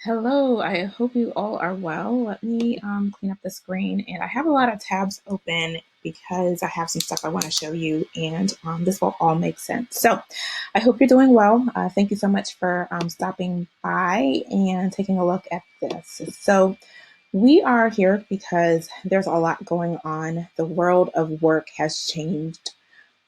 Hello, I hope you all are well. Let me clean up the screen. And I have a lot of tabs open because I have some stuff I want to show you, and this will all make sense. So I hope you're doing well. Thank you so much for stopping by and taking a look at this. So we are here because there's a lot going on. The world of work has changed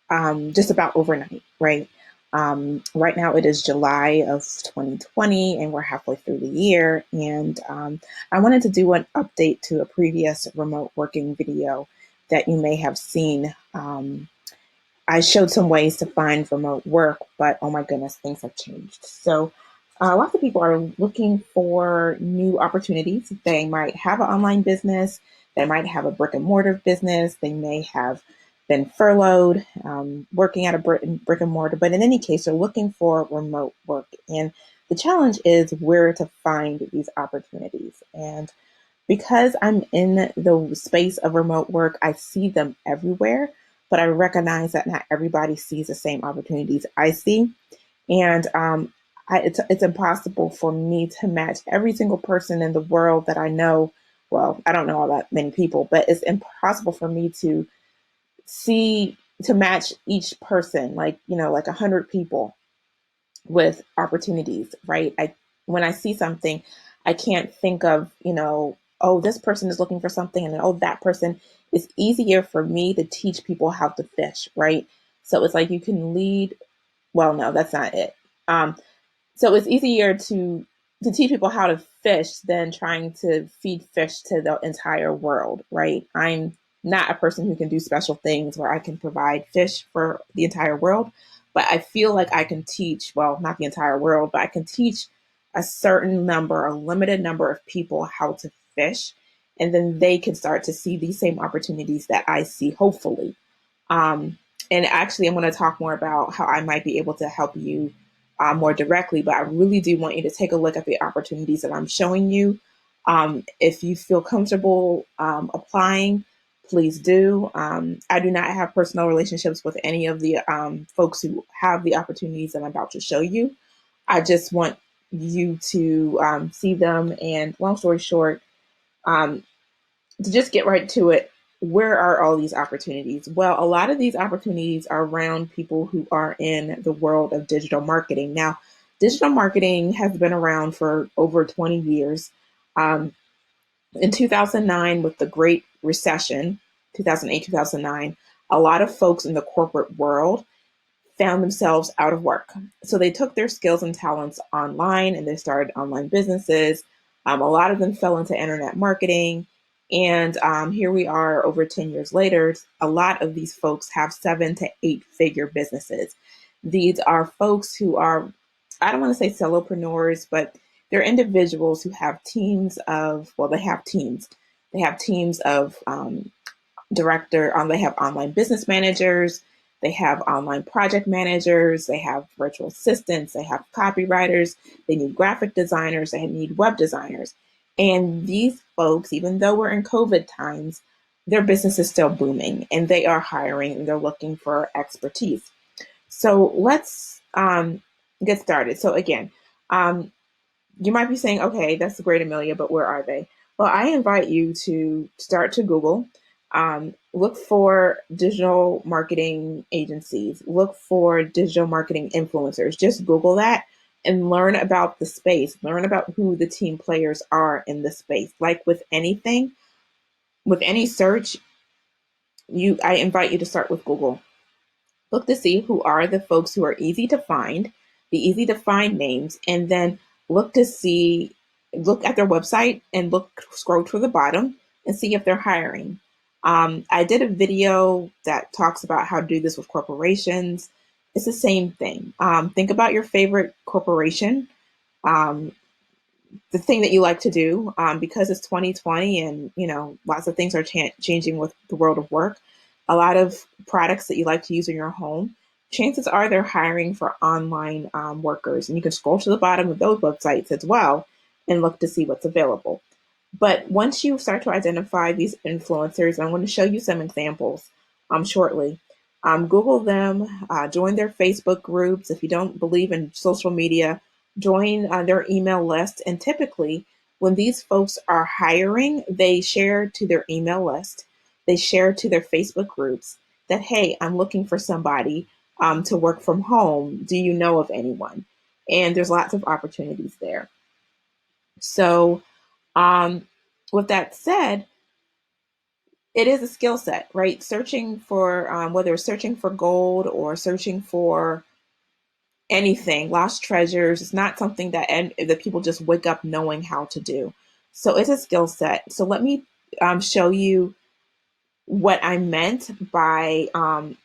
just about overnight, right? Right now it is July of 2020 and we're halfway through the year. And I wanted to do an update to a previous remote working video that you may have seen. I showed some ways to find remote work, but oh my goodness, things have changed. So lots of people are looking for new opportunities. They might have an online business, they might have a brick and mortar business, they may have been furloughed, working at a brick and mortar, but in any case, they're looking for remote work. And the challenge is where to find these opportunities. And because I'm in the space of remote work, I see them everywhere, but I recognize that not everybody sees the same opportunities I see. And it's impossible for me to match every single person in the world that I know. Well, I don't know all that many people, but it's impossible for me to see to match each person, like 100 people with opportunities, right? When I see something, I can't think of, oh, this person is looking for something, and then, oh, that person. It's easier for me to teach people how to fish, right? So it's like you can lead. Well, no, that's not it. Um, so it's easier to teach people how to fish than trying to feed fish to the entire world, right? I'm not a person who can do special things where I can provide fish for the entire world, but I feel like I can teach, well, not the entire world, but I can teach a certain number, a limited number of people how to fish, and then they can start to see these same opportunities that I see, hopefully. Um, and actually, I'm going to talk more about how I might be able to help you more directly, but I really do want you to take a look at the opportunities that I'm showing you. If you feel comfortable applying, please do. I do not have personal relationships with any of the folks who have the opportunities that I'm about to show you. I just want you to see them. And long story short, um, to just get right to it, where are all these opportunities? Well, a lot of these opportunities are around people who are in the world of digital marketing. Now, digital marketing has been around for over 20 years. Um, in 2009, with the Great Recession, 2008, 2009, a lot of folks in the corporate world found themselves out of work. So they took their skills and talents online and they started online businesses. A lot of them fell into internet marketing. And here we are over 10 years later. A lot of these folks have 7 to 8 figure businesses. These are folks who are, I don't want to say solopreneurs, but they're individuals who have teams of, well, they have teams. They have teams of they have online business managers, they have online project managers, they have virtual assistants, they have copywriters, they need graphic designers, they need web designers. And these folks, even though we're in COVID times, their business is still booming and they are hiring and they're looking for expertise. So let's get started. So again, um, you might be saying, okay, that's great, Amelia, but where are they? Well, I invite you to start to Google, look for digital marketing agencies, look for digital marketing influencers. Just Google that and learn about the space, learn about who the team players are in the space. Like with anything, with any search, I invite you to start with Google. Look to see who are the folks who are easy to find, the easy to find names, and then look to see, look at their website and scroll to the bottom and see if they're hiring. I did a video that talks about how to do this with corporations. It's the same thing. Think about your favorite corporation, um, the thing that you like to do, because it's 2020 and lots of things are changing with the world of work. A lot of products that you like to use in your home, chances are they're hiring for online workers, and you can scroll to the bottom of those websites as well and look to see what's available. But once you start to identify these influencers, I'm going to show you some examples shortly. Google them, join their Facebook groups. If you don't believe in social media, join their email list. And typically, when these folks are hiring, they share to their email list, they share to their Facebook groups that, hey, I'm looking for somebody to work from home. Do you know of anyone? And there's lots of opportunities there. So, um, with that said, it is a skill set, right? Searching for whether it's searching for gold or searching for anything, lost treasures, it's not something that people just wake up knowing how to do. So it's a skill set. So let me show you what I meant by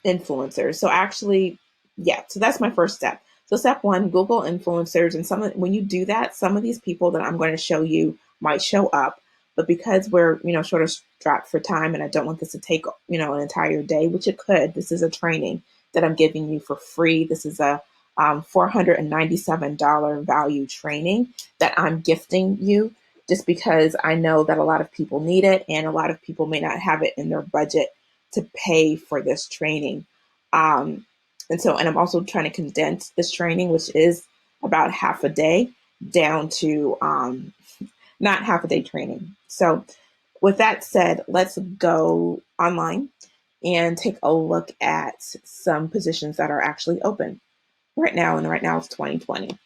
influencers. So actually, yeah, so that's my first step. So step one, Google influencers, and when you do that, some of these people that I'm going to show you might show up, but because we're sort of strapped for time, and I don't want this to take an entire day, which it could. This is a training that I'm giving you for free. This is a $497 value training that I'm gifting you just because I know that a lot of people need it and a lot of people may not have it in their budget to pay for this training. And I'm also trying to condense this training, which is about half a day, down to not half a day training. So, with that said, let's go online and take a look at some positions that are actually open right now. And right now it's 2020.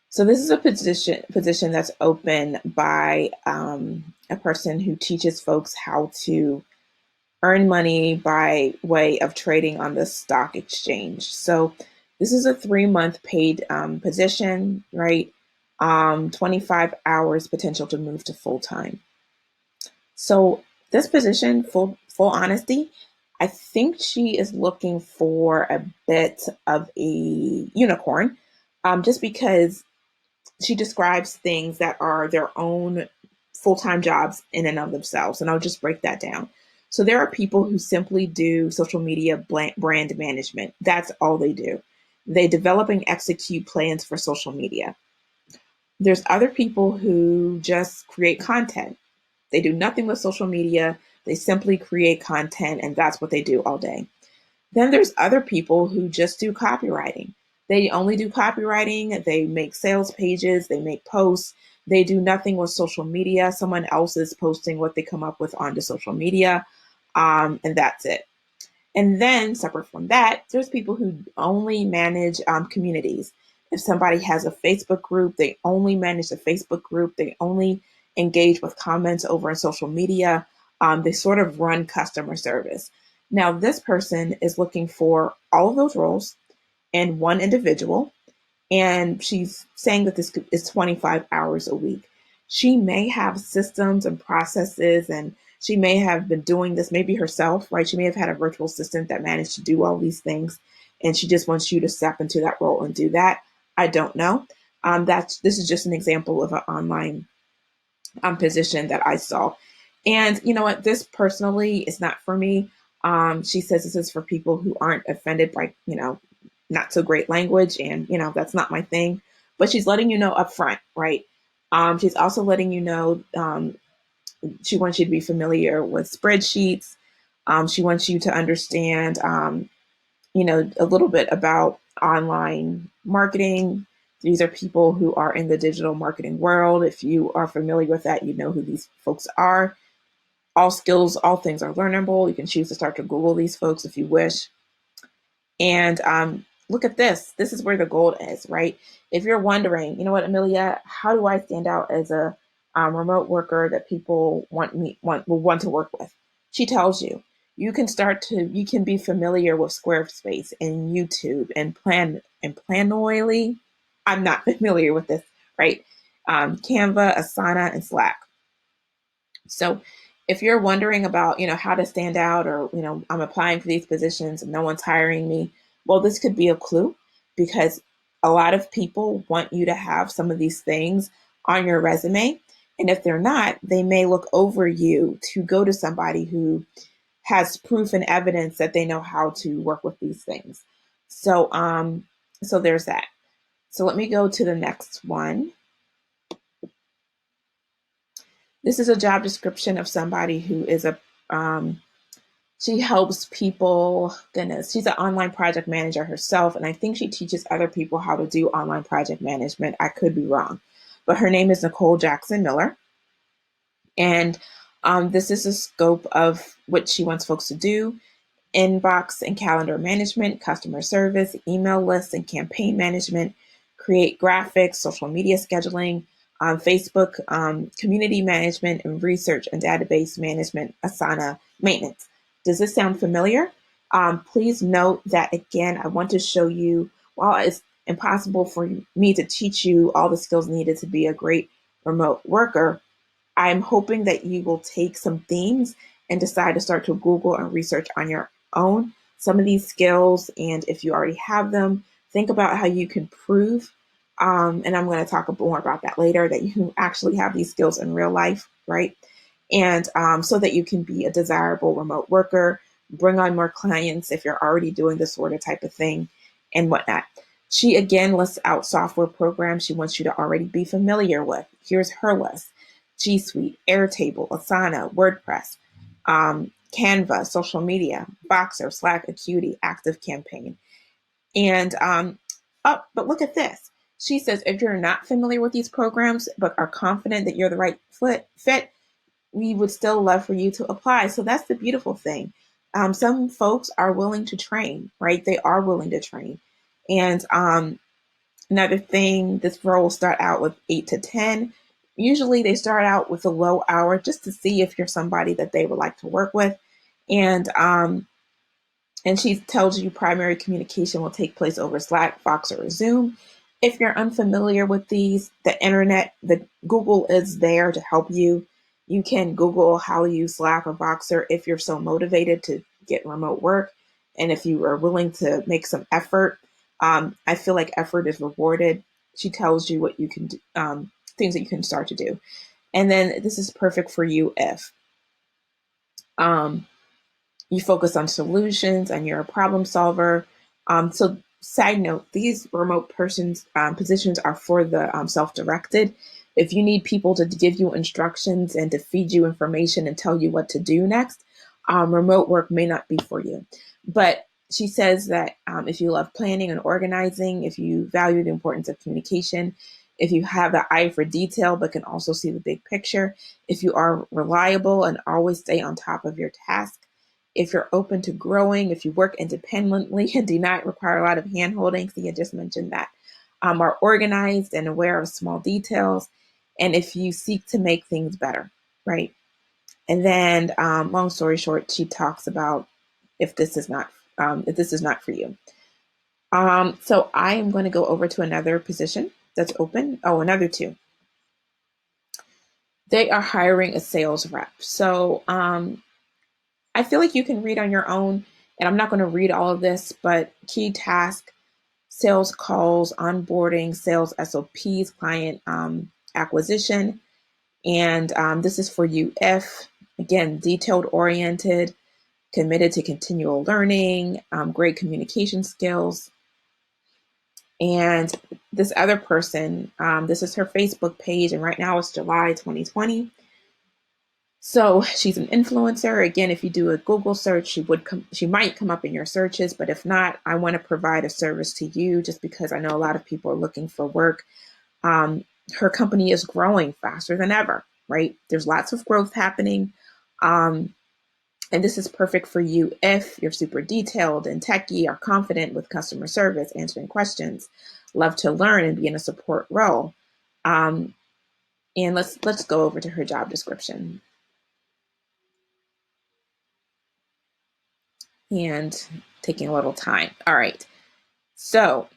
So this is a position that's open by a person who teaches folks how to earn money by way of trading on the stock exchange. So this is a 3-month paid position, right? 25 hours potential to move to full time. So this position, full honesty, I think she is looking for a bit of a unicorn, just because she describes things that are their own full-time jobs in and of themselves. And I'll just break that down. So there are people who simply do social media brand management. That's all they do. They develop and execute plans for social media. There's other people who just create content. They do nothing with social media. They simply create content, and that's what they do all day. Then there's other people who just do copywriting. They only do copywriting. They make sales pages. They make posts. They do nothing with social media. Someone else is posting what they come up with onto social media, and that's it. And then, separate from that, there's people who only manage communities. If somebody has a Facebook group, they only manage the Facebook group. They only engage with comments over on social media. They sort of run customer service. Now, this person is looking for all of those roles in one individual, and she's saying that this is 25 hours a week. She may have systems and processes, and she may have been doing this maybe herself, right? She may have had a virtual assistant that managed to do all these things, and she just wants you to step into that role and do that. I don't know. This is just an example of an online position that I saw. And you know what? This personally is not for me. She says this is for people who aren't offended by, not so great language. And, that's not my thing. But she's letting you know up front, right? She's also letting you know she wants you to be familiar with spreadsheets. She wants you to understand, a little bit about online marketing. These are people who are in the digital marketing world. If you are familiar with that, you know who these folks are. All skills, all things are learnable. You can choose to start to Google these folks if you wish. And look at this. This is where the gold is, right? If you're wondering, you know what, Amelia, how do I stand out as a remote worker that people will want to work with? She tells you. You can be familiar with Squarespace and YouTube and Planoly. I'm not familiar with this, right? Canva, Asana, and Slack. So if you're wondering about, how to stand out, or, I'm applying for these positions and no one's hiring me, well, this could be a clue, because a lot of people want you to have some of these things on your resume. And if they're not, they may look over you to go to somebody who has proof and evidence that they know how to work with these things. So there's that. So let me go to the next one. This is a job description of somebody who is a She helps people, goodness, she's an online project manager herself, and I think she teaches other people how to do online project management. I could be wrong. But her name is Nicole Jackson Miller. And this is the scope of what she wants folks to do: inbox and calendar management, customer service, email lists and campaign management, create graphics, social media scheduling, Facebook, community management, and research and database management, Asana maintenance. Does this sound familiar? Please note that, again, I want to show you, while it's impossible for me to teach you all the skills needed to be a great remote worker, I'm hoping that you will take some themes and decide to start to Google and research on your own some of these skills. And if you already have them, think about how you can prove. And I'm going to talk more about that later, that you actually have these skills in real life, right? And so that you can be a desirable remote worker, bring on more clients if you're already doing this sort of type of thing and whatnot. She again lists out software programs she wants you to already be familiar with. Here's her list: G Suite, Airtable, Asana, WordPress, Canva, social media, Boxer, Slack, Acuity, Active Campaign. And but look at this. She says, if you're not familiar with these programs but are confident that you're the right fit, we would still love for you to apply. So that's the beautiful thing. Some folks are willing to train, right? They are willing to train. And another thing, this role will start out with 8 to 10. Usually they start out with a low hour just to see if you're somebody that they would like to work with. And she tells you primary communication will take place over Slack, Voxer, or Zoom. If you're unfamiliar with these, the internet, the Google is there to help you. You can Google how to use Slack or Voxer if you're so motivated to get remote work. And if you are willing to make some effort, I feel like effort is rewarded. She tells you what you can do, things that you can start to do. And then this is perfect for you if um, you focus on solutions and you're a problem solver. So side note, these remote positions are for the self-directed. If you need people to give you instructions and to feed you information and tell you what to do next, remote work may not be for you. But she says that if you love planning and organizing, if you value the importance of communication, if you have the eye for detail but can also see the big picture, if you are reliable and always stay on top of your task, if you're open to growing, if you work independently and do not require a lot of hand holding, see, I just mentioned that, are organized and aware of small details, and if you seek to make things better, right? And then, long story short, she talks about if this is not for you. So I am going to go over to another position that's open. Oh, another two. They are hiring a sales rep. So I feel like you can read on your own, and I'm not going to read all of this, but key task: sales calls, onboarding, sales SOPs, client acquisition. And this is for you if, again, detailed oriented, committed to continual learning, great communication skills. And this other person, this is her Facebook page, and right now it's July 2020. So she's an influencer. Again, if you do a Google search, she might come up in your searches, but if not, I want to provide a service to you just because I know a lot of people are looking for work. Her company is growing faster than ever, right? There's lots of growth happening. And this is perfect for you if you're super detailed and techie, are confident with customer service, answering questions, love to learn and be in a support role. And let's go over to her job description. And taking a little time. All right. So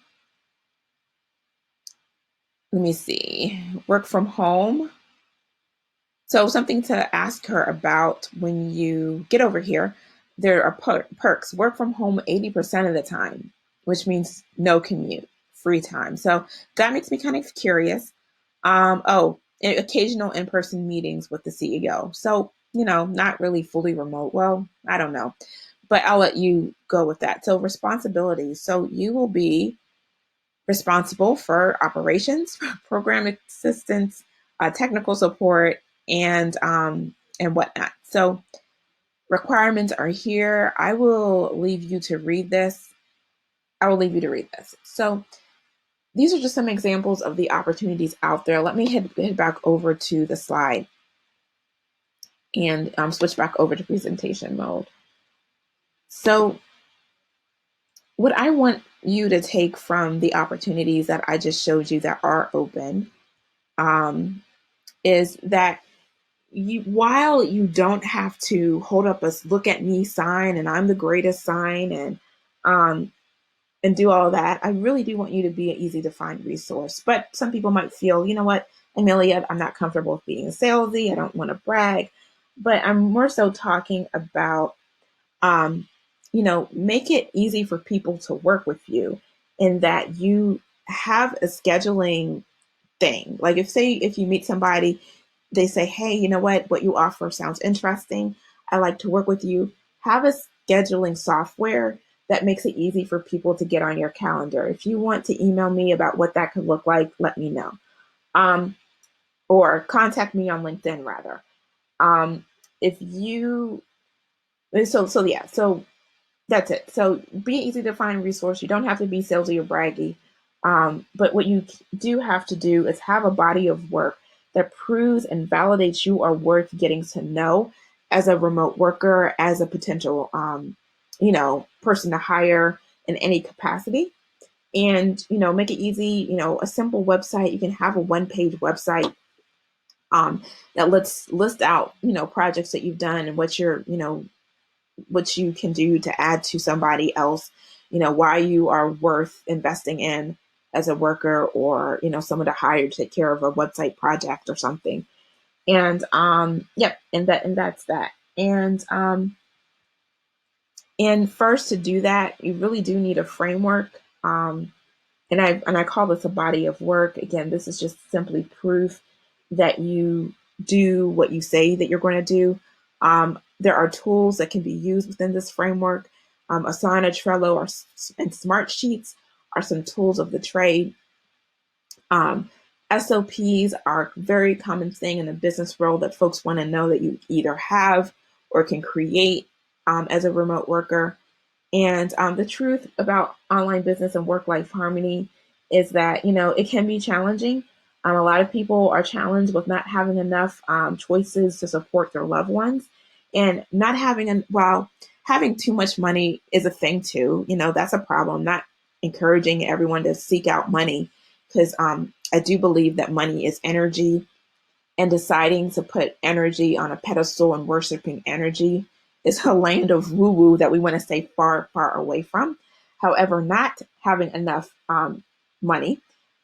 let me see. Work from home. So something to ask her about when you get over here. There are perks. Work from home 80% of the time, which means no commute, free time. So that makes me kind of curious. Occasional in-person meetings with the CEO. So, not really fully remote. Well, I don't know, but I'll let you go with that. So responsibilities. So you will be responsible for operations, program assistance, technical support, and whatnot. So requirements are here. I will leave you to read this. So these are just some examples of the opportunities out there. Let me head back over to the slide and switch back over to presentation mode. So what I want you to take from the opportunities that I just showed you that are open is that while you don't have to hold up a look at me sign and I'm the greatest sign um, and do all that, I really do want you to be an easy to find resource. But some people might feel, you know what, Amelia, I'm not comfortable with being salesy. I don't want to brag. But I'm more so talking about, make it easy for people to work with you in that you have a scheduling thing. Like if you meet somebody, they say, hey, you know what you offer sounds interesting. I like to work with you. Have a scheduling software that makes it easy for people to get on your calendar. If you want to email me about what that could look like, let me know. Or contact me on LinkedIn rather. If you so that's it. So be an easy to find resource. You don't have to be salesy or braggy. But what you do have to do is have a body of work that proves and validates you are worth getting to know as a remote worker, as a potential, person to hire in any capacity. And, make it easy, a simple website. You can have a one-page website that lets list out, projects that you've done and what you can do to add to somebody else, why you are worth investing in as a worker or, someone to hire to take care of a website project or something. And and that's that. And first to do that, you really do need a framework. And I call this a body of work. Again, this is just simply proof that you do what you say that you're going to do. There are tools that can be used within this framework. Asana, Trello, and Smart Sheets are some tools of the trade. SOPs are a very common thing in the business world that folks want to know that you either have or can create as a remote worker. And the truth about online business and work-life harmony is that, it can be challenging. A lot of people are challenged with not having enough choices to support their loved ones and not while having too much money is a thing too, that's a problem. Not encouraging everyone to seek out money because I do believe that money is energy and deciding to put energy on a pedestal and worshiping energy is a land of woo woo that we want to stay far, far away from. However, not having enough money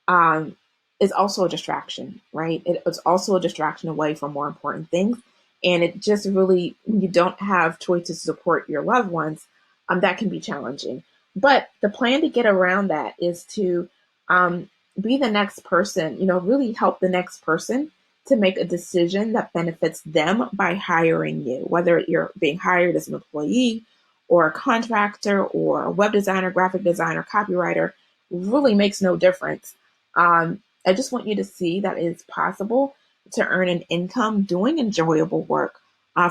um, is also a distraction, right? It's also a distraction away from more important things. And it just really, when you don't have choices to support your loved ones, that can be challenging. But the plan to get around that is to um, be the next person, really help the next person to make a decision that benefits them by hiring you, whether you're being hired as an employee or a contractor or a web designer, graphic designer, copywriter, really makes no difference. I just want you to see that it's possible to earn an income doing enjoyable work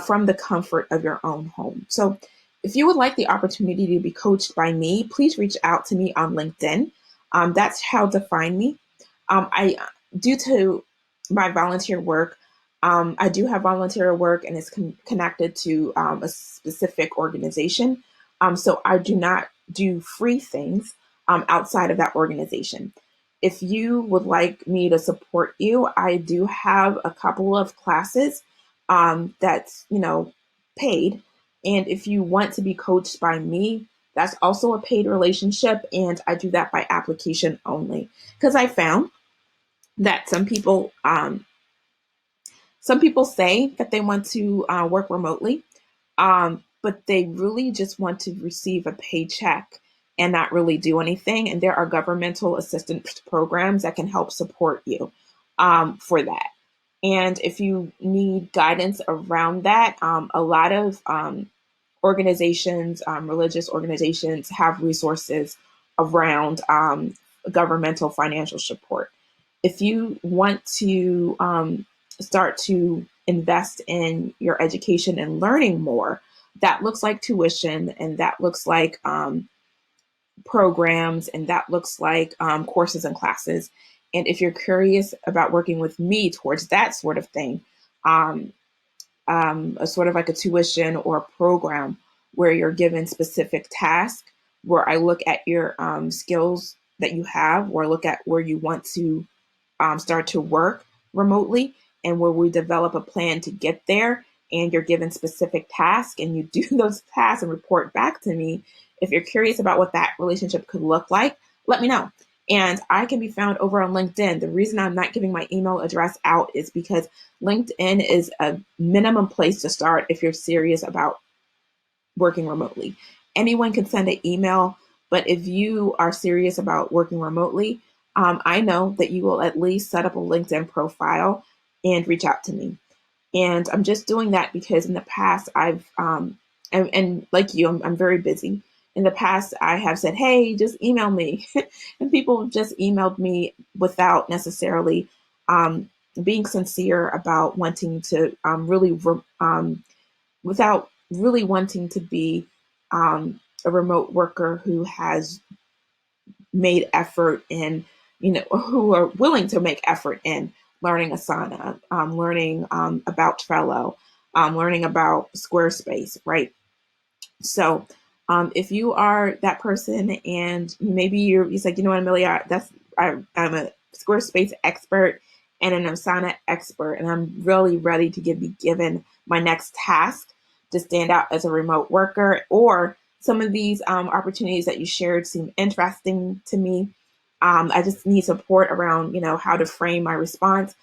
from the comfort of your own home. So if you would like the opportunity to be coached by me, please reach out to me on LinkedIn. That's how to find me. I Due to my volunteer work, I do have volunteer work and it's connected to a specific organization. So I do not do free things outside of that organization. If you would like me to support you, I do have a couple of classes that's, paid. And if you want to be coached by me, that's also a paid relationship. And I do that by application only because I found that some people say that they want to work remotely, but they really just want to receive a paycheck and not really do anything. And there are governmental assistance programs that can help support you for that. And if you need guidance around that, a lot of organizations, religious organizations, have resources around governmental financial support. If you want to start to invest in your education and learning more that looks like tuition, and that looks like programs, and that looks like courses and classes. And if you're curious about working with me towards that sort of thing, um, a sort of like a tuition or a program where you're given specific tasks, where I look at your skills that you have, or look at where you want to start to work remotely, and where we develop a plan to get there, and you're given specific tasks and you do those tasks and report back to me. If you're curious about what that relationship could look like, let me know. And I can be found over on LinkedIn. The reason I'm not giving my email address out is because LinkedIn is a minimum place to start if you're serious about working remotely. Anyone can send an email, but if you are serious about working remotely, I know that you will at least set up a LinkedIn profile and reach out to me. And I'm just doing that because in the past and like you, I'm very busy. In the past, I have said, hey, just email me. And people just emailed me without necessarily being sincere about wanting to without really wanting to be a remote worker who has made effort in, who are willing to make effort in learning Asana, learning about Trello, learning about Squarespace, right? So if you are that person and maybe you said, you know what, Amelia, I'm a Squarespace expert and an Asana expert, and I'm really ready to be given my next task to stand out as a remote worker, or some of these opportunities that you shared seem interesting to me. I just need support around, how to frame my response.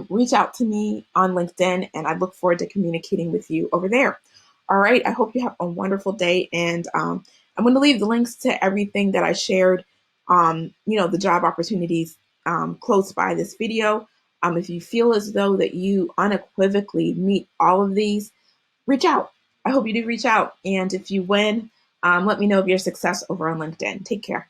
Reach out to me on LinkedIn, and I look forward to communicating with you over there. All right. I hope you have a wonderful day. And I'm going to leave the links to everything that I shared, the job opportunities close by this video. If you feel as though that you unequivocally meet all of these, reach out. I hope you do reach out. And if you win, let me know of your success over on LinkedIn. Take care.